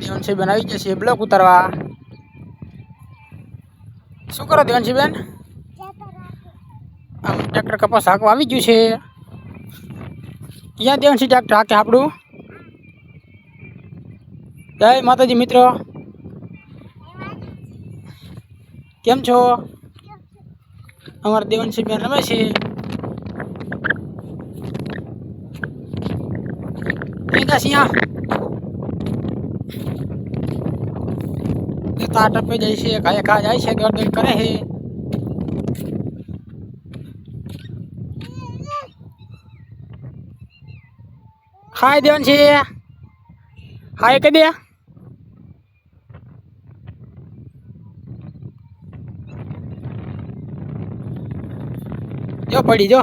દેવનશી બેન આવી જશે બ્લોક ઉતારવા. શું કરો દેવનશી બેન? આમ ટ્રેક્ટર કપાસ હાંકવા આવી ગયું છે. ક્યાં દેવનશી ટ્રેક્ટર હાંકે આપણું? જય માતાજી મિત્રો, કેમ છો? અમારા દેવનશી બેન રમે છે. ટપે જાય છે, ખાય ખા જાય છે, દોડ દોડ કરે છે. હાય દેવનશી, હાય કહી દે. જો પડી જો.